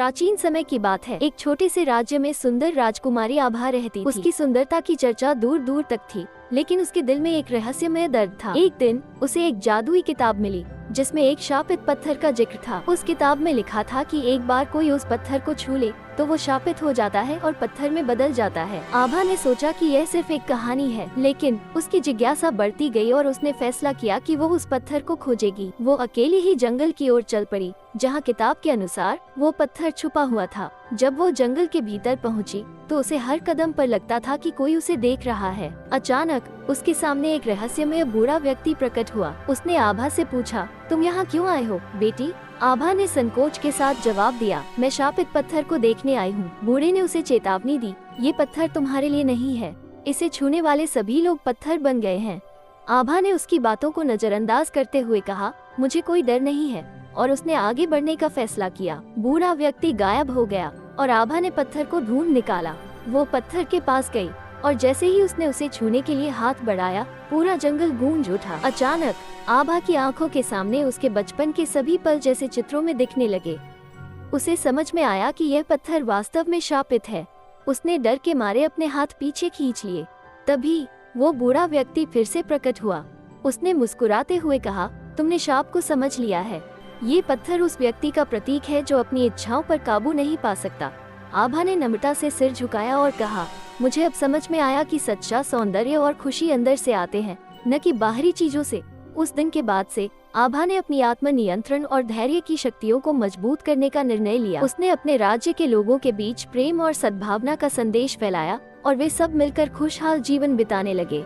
प्राचीन समय की बात है। एक छोटे से राज्य में सुंदर राजकुमारी आभा रहती थी। उसकी सुंदरता की चर्चा दूर दूर तक थी, लेकिन उसके दिल में एक रहस्यमय दर्द था। एक दिन उसे एक जादुई किताब मिली जिसमें एक शापित पत्थर का जिक्र था। उस किताब में लिखा था कि एक बार कोई उस पत्थर को छू ले तो वो शापित हो जाता है और पत्थर में बदल जाता है। आभा ने सोचा कि यह सिर्फ एक कहानी है, लेकिन उसकी जिज्ञासा बढ़ती गई और उसने फैसला किया कि वो उस पत्थर को खोजेगी। वो अकेली ही जंगल की ओर चल पड़ी, जहाँ किताब के अनुसार वो पत्थर छुपा हुआ था। जब वो जंगल के भीतर पहुंची, तो उसे हर कदम पर लगता था कि कोई उसे देख रहा है। अचानक उसके सामने एक रहस्यमय बूढ़ा व्यक्ति प्रकट हुआ। उसने आभा से पूछा, तुम यहाँ क्यों आए हो बेटी? आभा ने संकोच के साथ जवाब दिया, मैं शापित पत्थर को देखने आई हूँ। बूढ़े ने उसे चेतावनी दी, ये पत्थर तुम्हारे लिए नहीं है, इसे छूने वाले सभी लोग पत्थर बन गए हैं। आभा ने उसकी बातों को नजरअंदाज करते हुए कहा, मुझे कोई डर नहीं है, और उसने आगे बढ़ने का फैसला किया। बूढ़ा व्यक्ति गायब हो गया और आभा ने पत्थर को ढूंढ निकाला। वो पत्थर के पास गई और जैसे ही उसने उसे छूने के लिए हाथ बढ़ाया, पूरा जंगल गूंज उठा। अचानक आभा की आंखों के सामने उसके बचपन के सभी पल जैसे चित्रों में दिखने लगे। उसे समझ में आया कि यह पत्थर वास्तव में शापित है। उसने डर के मारे अपने हाथ पीछे खींच लिए। तभी वो बूढ़ा व्यक्ति फिर से प्रकट हुआ। उसने मुस्कुराते हुए कहा, तुमने शाप को समझ लिया है। ये पत्थर उस व्यक्ति का प्रतीक है जो अपनी इच्छाओं पर काबू नहीं पा सकता। आभा ने नम्रता से सिर झुकाया और कहा, मुझे अब समझ में आया कि सच्चा सौंदर्य और खुशी अंदर से आते हैं, न कि बाहरी चीजों से। उस दिन के बाद से आभा ने अपनी आत्म नियंत्रण और धैर्य की शक्तियों को मजबूत करने का निर्णय लिया। उसने अपने राज्य के लोगों के बीच प्रेम और सद्भावना का संदेश फैलाया और वे सब मिलकर खुशहाल जीवन बिताने लगे।